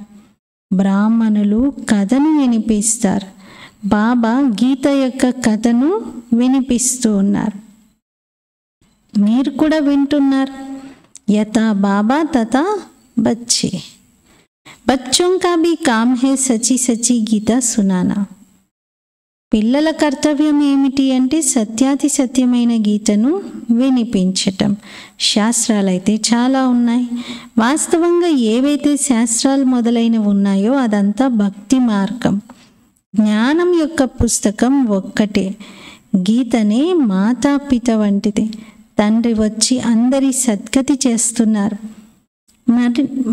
S1: బ్రాహ్మణులు కథను వినిపిస్తారు. బాబా గీత యొక్క కథను వినిపిస్తూ ఉన్నారు. మీరు కూడా వింటున్నారు. యథా బాబా తథా బచ్చే, బచ్చోं का भी काम है सची सची गीता सुनाना. పిల్లల కర్తవ్యం ఏమిటి అంటే సత్యాతి సత్యమైన గీతను వినిపించటం. శాస్త్రాలైతే చాలా ఉన్నాయి. వాస్తవంగా ఏవైతే శాస్త్రాలు మొదలైనవి ఉన్నాయో అదంతా భక్తి మార్గం. జ్ఞానం యొక్క పుస్తకం ఒక్కటే. గీతనే మాతాపిత వంటిది. తండ్రి వచ్చి అందరి సద్గతి చేస్తున్నారు.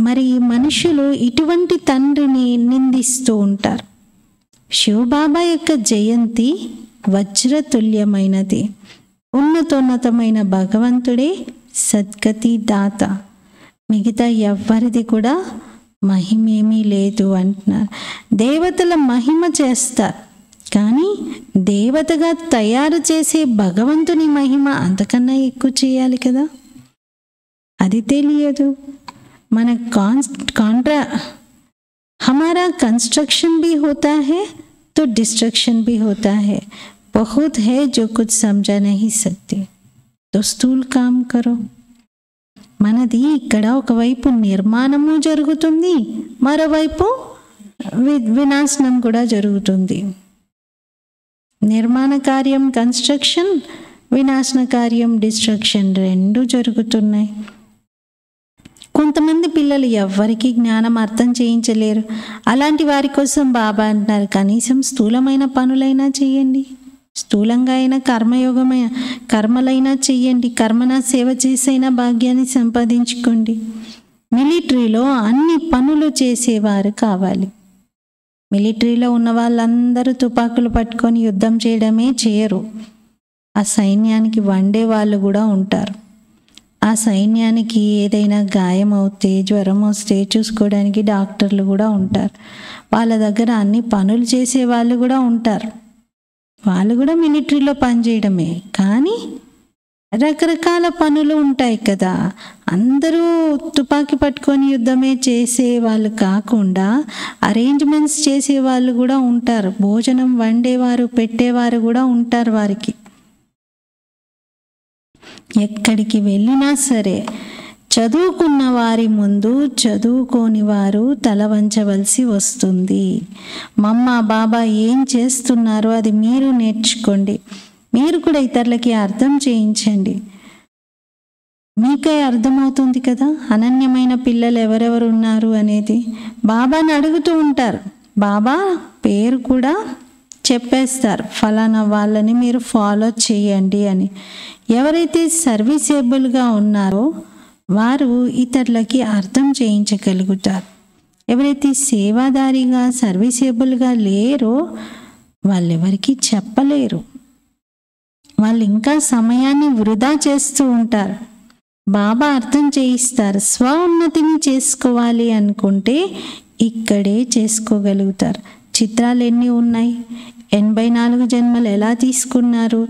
S1: మరి మనుషులు ఇటువంటి తండ్రిని నిందిస్తూ ఉంటారు. శివబాబా యొక్క జయంతి వజ్రతుల్యమైనది. ఉన్నతోన్నతమైన భగవంతుడే సద్గతి దాత. మిగతా ఎవ్వరిది కూడా మహిమేమీ లేదు అంటున్నారు. దేవతల మహిమ చేస్తారు, కానీ దేవతగా తయారు చేసే భగవంతుని మహిమ అంతకన్నా ఎక్కువ చేయాలి కదా. అది తెలియదు. మన हमारा कंस्ट्रक्शन भी होता है तो डिस्ट्रक्शन भी होता है. बहुत है जो कुछ समझा नहीं सकते, तो స్థూల్ కామ్ కరో. మనది ఇక్కడ ఒకవైపు నిర్మాణము జరుగుతుంది, మరోవైపు వినాశనం కూడా జరుగుతుంది. నిర్మాణ కార్యం కన్స్ట్రక్షన్, వినాశన కార్యం డిస్ట్రక్షన్, రెండు జరుగుతున్నాయి. కొంతమంది పిల్లలు ఎవ్వరికీ జ్ఞానం అర్థం చేయించలేరు. అలాంటి వారి కోసం బాబా అంటున్నారు, కనీసం స్థూలమైన పనులైనా చేయండి. స్థూలంగా అయినా కర్మయోగమైన కర్మలైనా చెయ్యండి. కర్మన సేవ చేసైనా భాగ్యాన్ని సంపాదించుకోండి. మిలిటరీలో అన్ని పనులు చేసేవారు కావాలి. మిలిటరీలో ఉన్న వాళ్ళందరూ తుపాకులు పట్టుకొని యుద్ధం చేయడమే చేయరు. ఆ సైన్యానికి వండే వాళ్ళు కూడా ఉంటారు. ఆ సైన్యానికి ఏదైనా గాయం అవుతే, జ్వరం వస్తే చూసుకోవడానికి డాక్టర్లు కూడా ఉంటారు. వాళ్ళ దగ్గర అన్ని పనులు చేసే వాళ్ళు కూడా ఉంటారు. వాళ్ళు కూడా మిలిటరీలో పనిచేయడమే, కానీ రకరకాల పనులు ఉంటాయి కదా. అందరూ తుపాకీ పట్టుకొని యుద్ధమే చేసే వాళ్ళు కాకుండా అరేంజ్మెంట్స్ చేసే వాళ్ళు కూడా ఉంటారు. భోజనం వండేవారు, పెట్టేవారు కూడా ఉంటారు వారికి. ఎక్కడికి వెళ్ళినా సరే చదువుకున్న వారి ముందు చదువుకోని వారు తల వంచవలసి వస్తుంది. మమ్మ బాబా ఏం చేస్తున్నారో అది మీరు నేర్చుకోండి. మీరు కూడా ఇతరులకి అర్థం చేయించండి. మీకే అర్థమవుతుంది కదా అనన్యమైన పిల్లలు ఎవరెవరు ఉన్నారు అనేది. బాబాని అడుగుతూ ఉంటారు. బాబా పేరు కూడా చెప్పేస్తారు, ఫలానా వాళ్ళని మీరు ఫాలో చేయండి అని. ఎవరైతే సర్వీసేబుల్గా ఉన్నారో వారు ఇతరులకి అర్థం చేయించగలుగుతారు. ఎవరైతే సేవాదారిగా సర్వీసేబుల్గా లేరో వాళ్ళెవరికి చెప్పలేరు. వాళ్ళు ఇంకా సమయాన్ని వృధా చేస్తూ ఉంటారు. బాబా అర్థం చేయిస్తారు, స్వ ఉన్నతిని చేసుకోవాలి అనుకుంటే ఇక్కడే చేసుకోగలుగుతారు. చిత్రాలు ఎన్ని ఉన్నాయి, 84 జన్మలు ఎలా తీసుకున్నారు,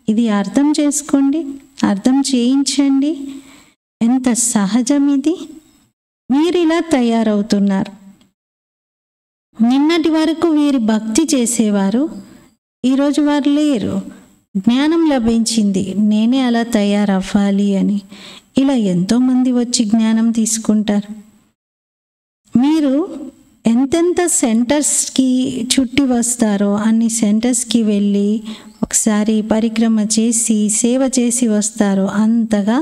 S1: ఇది అర్థం చేసుకోండి, అర్థం చేయించండి. ఎంత సహజం ఇది. మీరు ఇలా తయారవుతున్నారు. నిన్నటి వరకు వీరి భక్తి చేసేవారు, ఈరోజు వారు లేరు. జ్ఞానం లభించింది, నేనే అలా తయారవ్వాలి అని. ఇలా ఎంతోమంది వచ్చి జ్ఞానం తీసుకుంటారు. మీరు ఎంతెంత సెంటర్స్కి చుట్టి వస్తారో అన్ని సెంటర్స్కి వెళ్ళి ఒకసారి పరిక్రమ చేసి సేవ చేసి వస్తారో అంతగా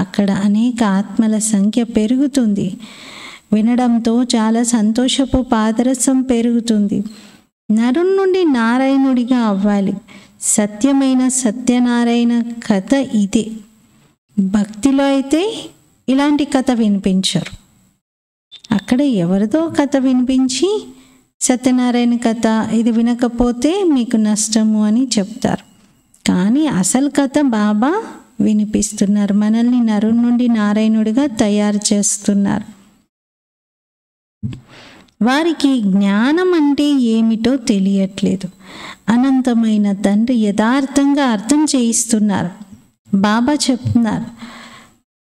S1: అక్కడ అనేక ఆత్మల సంఖ్య పెరుగుతుంది. వినడంతో చాలా సంతోషపు పాదరసం పెరుగుతుంది. నరుని నుండి నారాయణుడిగా అవ్వాలి. సత్యమైన సత్యనారాయణ కథ ఇదే. భక్తిలో అయితే ఇలాంటి కథ వినిపించరు. అక్కడ ఎవరిదో కథ వినిపించి సత్యనారాయణ కథ ఇది వినకపోతే మీకు నష్టము అని చెప్తారు. కానీ అసలు కథ బాబా వినిపిస్తున్నారు. మనల్ని నరుని నుండి నారాయణుడిగా తయారు చేస్తున్నారు. వారికి జ్ఞానం అంటే ఏమిటో తెలియట్లేదు. అనంతమైన తండ్రి యథార్థంగా అర్థం చేయిస్తున్నారు. బాబా చెప్తున్నారు,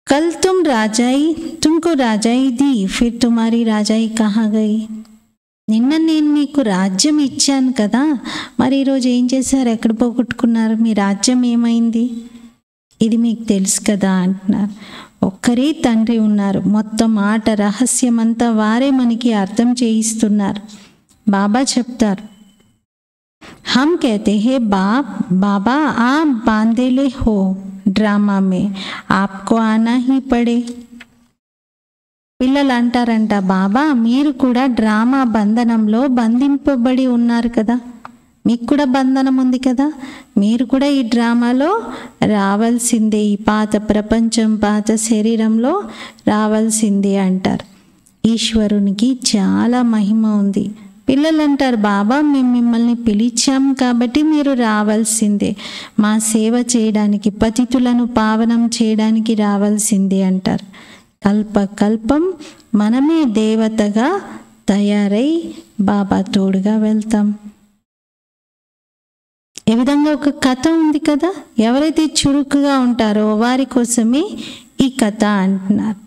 S1: కల్ తుమ్ రాజాయి తుమ్కో రాజాయి ది ఫిర్ తుమారీ రాజాయి కహా గయి. నిన్న నేను మీకు రాజ్యం ఇచ్చాను కదా, మరి ఈరోజు ఏం చేశారు, ఎక్కడ పోగొట్టుకున్నారు, మీ రాజ్యం ఏమైంది, ఇది మీకు తెలుసు కదా అంటున్నారు. ఒక్కరే తండ్రి ఉన్నారు. మొత్తం ఆట రహస్యమంతా వారే మనకి అర్థం చేయిస్తున్నారు. బాబా చెప్తారు, హమ్ कहते हैं बाप बाबा आप बांधेले हो drama May APCO Ana he పడే. పిల్లలు అంటారంట, బాబా మీరు కూడా డ్రామా బంధనంలో బంధింపబడి ఉన్నారు కదా, మీకు కూడా బంధనం ఉంది కదా, మీరు కూడా ఈ డ్రామాలో రావాల్సిందే, ఈ పాత ప్రపంచం పాత శరీరంలో రావాల్సిందే అంటారు. ఈశ్వరునికి చాలా మహిమ ఉంది. పిల్లలు అంటారు, బాబా మేము మిమ్మల్ని పిలిచాం కాబట్టి మీరు రావాల్సిందే, మా సేవ చేయడానికి పతితులను పావనం చేయడానికి రావాల్సిందే అంటారు. కల్పకల్పం మనమే దేవతగా తయారై బాబా తోడుగా వెళ్తాం. ఏ విధంగా ఒక కథ ఉంది కదా, ఎవరైతే చురుకుగా ఉంటారో వారి కోసమే ఈ కథ అంటున్నారు.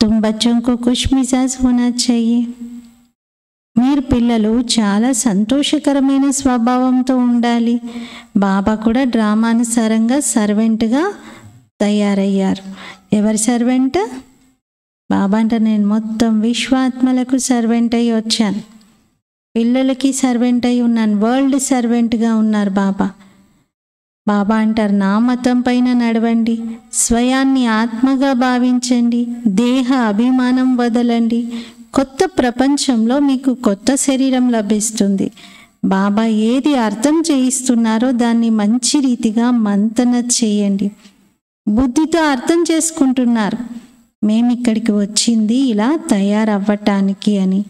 S1: తుమ్ బచ్చోं को खुश मिजाज होना चाहिए. మీరు పిల్లలు చాలా సంతోషకరమైన స్వభావంతో ఉండాలి. బాబా కూడా డ్రామానుసారంగా సర్వెంట్గా తయారయ్యారు. ఎవరి సర్వెంట్? బాబా అంటే నేను మొత్తం విశ్వాత్మలకు సర్వెంట్ అయి వచ్చాను, పిల్లలకి సర్వెంట్ అయి ఉన్నాను, వరల్డ్ సర్వెంట్గా ఉన్నారు బాబా. బాబా అంటారు, నా మతం పైన నడవండి, స్వయాన్ని ఆత్మగా భావించండి, దేహ అభిమానం వదలండి. కొత్త ప్రపంచంలో మీకు కొత్త శరీరం లభిస్తుంది. బాబా ఏది అర్థం చేయిస్తున్నారో దాన్ని మంచి రీతిగా మంతన చేయండి. బుద్ధితో అర్థం చేసుకుంటున్నారు, మేము ఇక్కడికి వచ్చింది ఇలా తయారవ్వటానికి అని.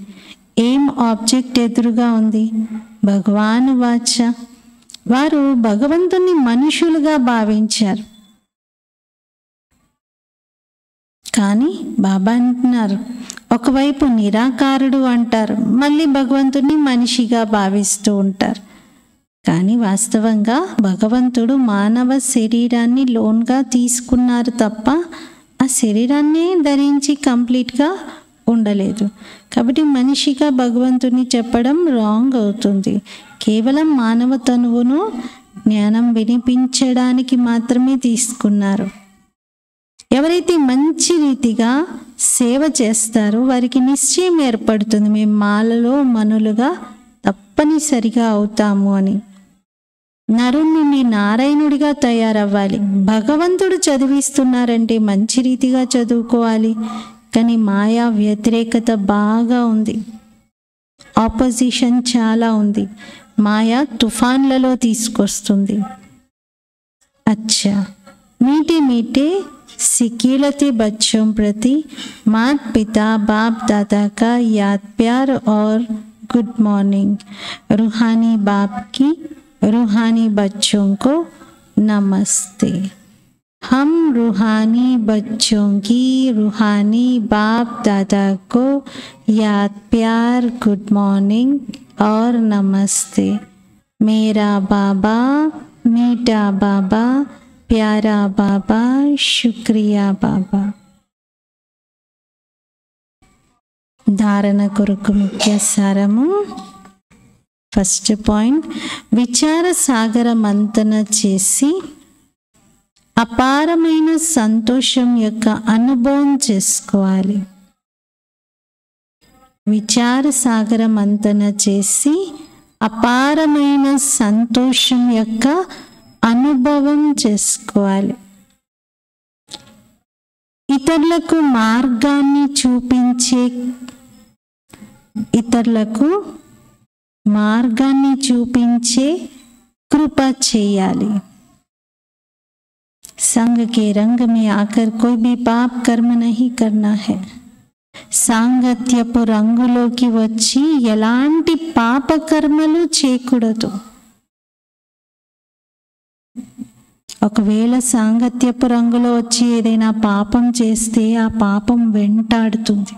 S1: ఏం ఆబ్జెక్ట్ ఎదురుగా ఉంది? భగవాను వాచ. వారు భగవంతుని మనుషులుగా భావించారు. కానీ బాబా అంటున్నారు, ఒకవైపు నిరాకారుడు అంటారు, మళ్ళీ భగవంతుని మనిషిగా భావిస్తూ ఉంటారు. కానీ వాస్తవంగా భగవంతుడు మానవ శరీరాన్ని లోన్గా తీసుకున్నారు తప్ప ఆ శరీరాన్ని ధరించి కంప్లీట్గా ఉండలేదు. కాబట్టి మనిషిగా భగవంతుని చెప్పడం రాంగ్ అవుతుంది. కేవలం మానవ తనువును జ్ఞానం వినిపించడానికి మాత్రమే తీసుకున్నారు. ఎవరైతే మంచి రీతిగా సేవ చేస్తారో వారికి నిశ్చయం ఏర్పడుతుంది, మేము మాలలో మనులుగా తప్పనిసరిగా అవుతాము అని. నరుణ్ణి నారాయణుడిగా తయారవ్వాలి. భగవంతుడు చదివిస్తున్నారంటే మంచి రీతిగా చదువుకోవాలి. కానీ మాయా వ్యతిరేకత బాగా ఉంది, ఆపోజిషన్ చాలా ఉంది. మాయ తుఫాన్లలో తీసుకొస్తుంది. अच्छा, मीठे मीठे सिकीलते बच्चों प्रति माता पिता बाप दादा का याद प्यार और गुड मॉर्निंग. रूहानी बाप की रूहानी बच्चों को नमस्ते. हम रूहानी बच्चों की रूहानी बाप दादा को याद प्यार गुड मॉर्निंग और नमस्ते. मेरा बाबा मीठा बाबा प्यारा बाबा शुक्रिया बाबा. ధారణ కొరకు ముఖ్య సారము. ఫస్ట్ పాయింట్, విచార సాగర మంతన చేసి అపారమైన సంతోషం యొక్క అనుభవం చేసుకోవాలి. విచార సాగర మంతన చేసి అపారమైన సంతోషం యొక్క అనుభవం చేసుకోవాలి. ఇతరులకు మార్గాన్ని చూపించే కృప చేయాలి. संग के रंग में आकर कोई भी पाप कर्म नहीं करना है. సాంగత్యపు రంగులోకి వచ్చి ఎలాంటి పాప కర్మలు చేయకూడదు. ఒకవేళ సాంగత్యపు రంగులో వచ్చి ఏదైనా పాపం చేస్తే ఆ పాపం వెంటాడుతుంది.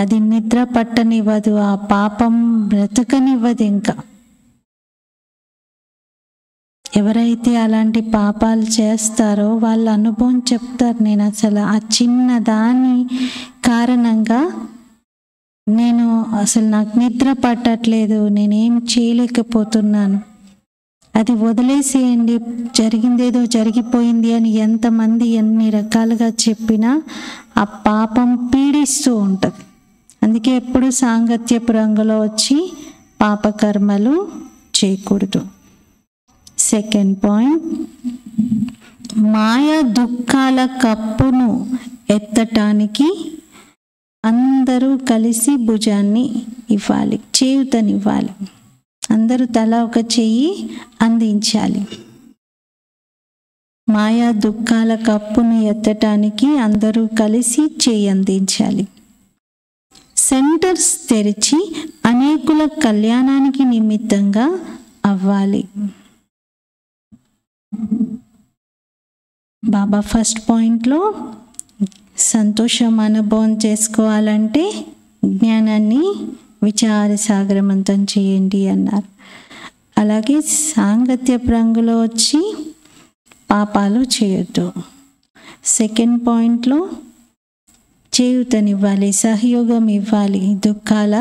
S1: అది నిద్ర పట్టనివ్వదు, ఆ పాపం బ్రతకనివ్వదు. ఇంకా ఎవరైతే అలాంటి పాపాలు చేస్తారో వాళ్ళ అనుభవం చెప్తారు. నేను అసలు ఆ చిన్న దాని కారణంగా నాకు నిద్ర పట్టట్లేదు, నేనేం చేయలేకపోతున్నాను, అది వదిలేసేయండి, జరిగిందేదో జరిగిపోయింది అని ఎంతమంది ఎన్ని రకాలుగా చెప్పినా ఆ పాపం పీడిస్తూ ఉంటుంది. అందుకే ఎప్పుడు సాంగత్యపు రంగులో వచ్చి పాపకర్మలు చేయకూడదు. సెకండ్ పాయింట్, మాయా దుఃఖాల కప్పును ఎత్తటానికి అందరూ కలిసి భుజాన్ని ఇవ్వాలి, చేయూతనివ్వాలి. అందరూ తల ఒక చెయ్యి అందించాలి. మాయా దుఃఖాల కప్పును ఎత్తటానికి అందరూ కలిసి చేయి అందించాలి. సెంటర్స్ తెరిచి అనేకుల కళ్యాణానికి నిమిత్తంగా అవ్వాలి. బాబా ఫస్ట్ పాయింట్లో సంతోషం అనుభవం చేసుకోవాలంటే జ్ఞానాన్ని విచార సాగరమంతం చేయండి అన్నారు. అలాగే సాంగత్యపు రంగులో వచ్చి పాపాలు చేయొద్దు. సెకండ్ పాయింట్లో చేయూతనివ్వాలి, సహయోగం ఇవ్వాలి దుఃఖాల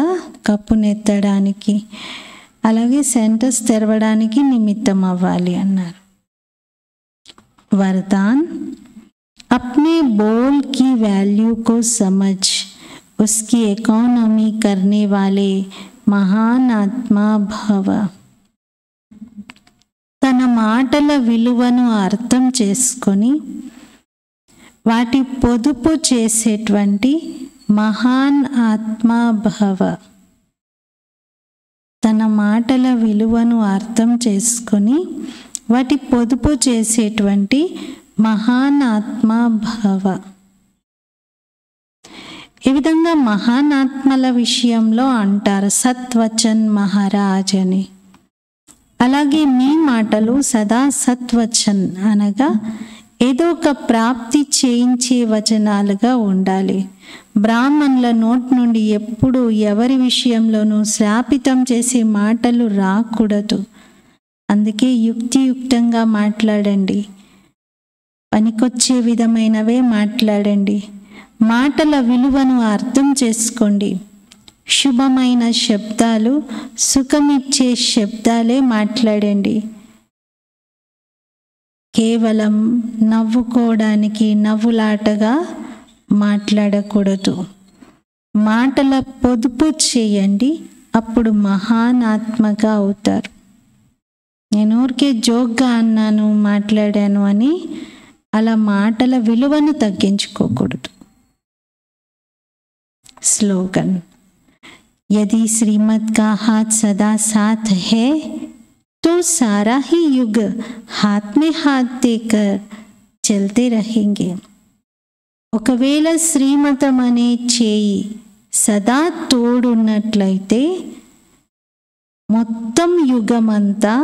S1: కప్పునెత్తడానికి. అలాగే సెంటర్స్ తెరవడానికి నిమిత్తం అవ్వాలి అన్నారు. वरदान, अपने बोल की वैल्यू को समझ उसकी इकोनॉमी करने वाले महान आत्मा भव. తన మాటల విలువను అర్థం చేసుకొని వాటి పొదుపు చేసేటువంటి మహాన్ ఆత్మా భవ. తన మాటల విలువను అర్థం చేసుకొని వాటి పొదుపు చేసేటువంటి మహాన్ ఆత్మా భవ. ఈ విధంగా మహాన్ ఆత్మల విషయంలో అంటారు సత్వచన్ మహారాజ్ అని. అలాగే మీ మాటలు సదా సత్వచన్ అనగా ఏదో ఒక ప్రాప్తి చేయించే వచనాలుగా ఉండాలి. బ్రాహ్మణుల నోటి నుండి ఎప్పుడు ఎవరి విషయంలోనూ శాపితం చేసే మాటలు రాకూడదు. అందుకే యుక్తియుక్తంగా మాట్లాడండి, పనికొచ్చే విధమైనవే మాట్లాడండి. మాటల విలువను అర్థం చేసుకోండి. శుభమైన శబ్దాలు, సుఖమిచ్చే శబ్దాలే మాట్లాడండి. కేవలం నవ్వుకోవడానికి నవ్వులాటగా మాట్లాడకూడదు. మాటల పొదుపు చేయండి, అప్పుడు మహాన్ ఆత్మగా అవుతారు. నేను ఊరికే జోక్గా అన్నాను, మాట్లాడాను అని అలా మాటల విలువను తగ్గించుకోకూడదు. స్లోగన్, यदि श्रीमत का हाथ सदा साथ है तो सारा ही युग हाथ में हाथ देकर चलते रहेंगे। ఒకవేళ శ్రీమతం అనే చేయి సదా తోడున్నట్లయితే మొత్తం యుగమంతా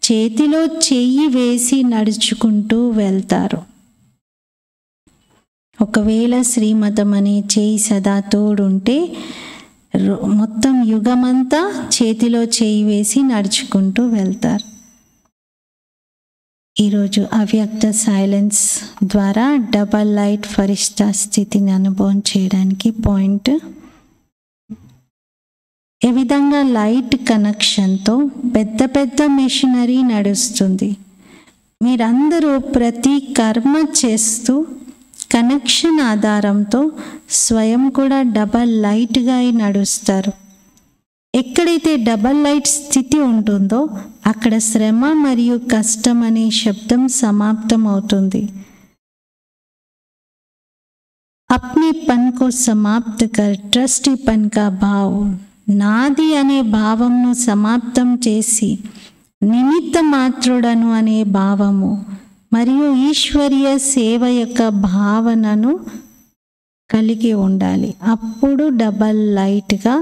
S1: చేతిలో చెయ్యి వేసి నడుచుకుంటూ వెళ్తారు. ఒకవేళ శ్రీమతం అనే చేయి సదా తోడుంటే మొత్తం యుగమంతా చేతిలో చేయి వేసి నడుచుకుంటూ వెళ్తారు. ఈరోజు అవ్యక్త సైలెన్స్ ద్వారా డబల్ లైట్ ఫరిష్తా స్థితిని అనుభవం చేయడానికి పాయింట్, ఏ విధంగా లైట్ కనెక్షన్తో పెద్ద పెద్ద మెషినరీ నడుస్తుంది. మీరందరూ ప్రతి కర్మ చేస్తూ కనెక్షన్ ఆధారంతో స్వయం కూడా డబల్ లైట్గా నడుస్తారు. ఎక్కడైతే డబల్ లైట్ స్థితి ఉంటుందో అక్కడ శ్రమ మరియు కష్టం అనే శబ్దం సమాప్తం అవుతుంది. అప్నే పన్ కో సమాప్త్ కర్ ట్రస్టీ పన్ కా భావ్, నాది అనే భావంను సమాప్తం చేసి నిమిత్త మాత్రుడను అనే భావము మరియు ఈశ్వరీయ సేవ యొక్క భావనను కలిగి ఉండాలి. అప్పుడు డబల్ లైట్గా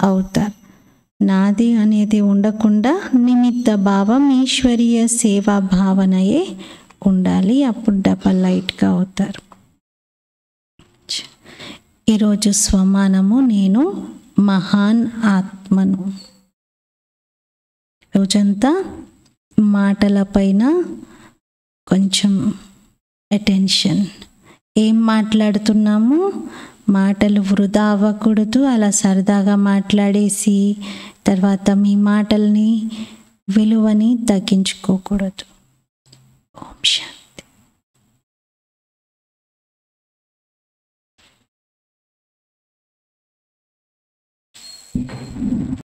S1: అవుతారు. నాది అనేది ఉండకుండా నిమిత్త భావం ఈశ్వరీయ సేవా భావనయే ఉండాలి. అప్పుడు డబల్ లైట్గా అవుతారు. ఈరోజు స్వమానము, నేను మహాన్ ఆత్మను. రోజంతా మాటలపైన కొంచెం అటెన్షన్. ఏం మాట్లాడుతున్నాము, మాటలు వృధా అవ్వకూడదు. అలా సరదాగా మాట్లాడేసి తర్వాత మీ మాటల్ని విలువని తగ్గించుకోకూడదు. ఓం శాంతి.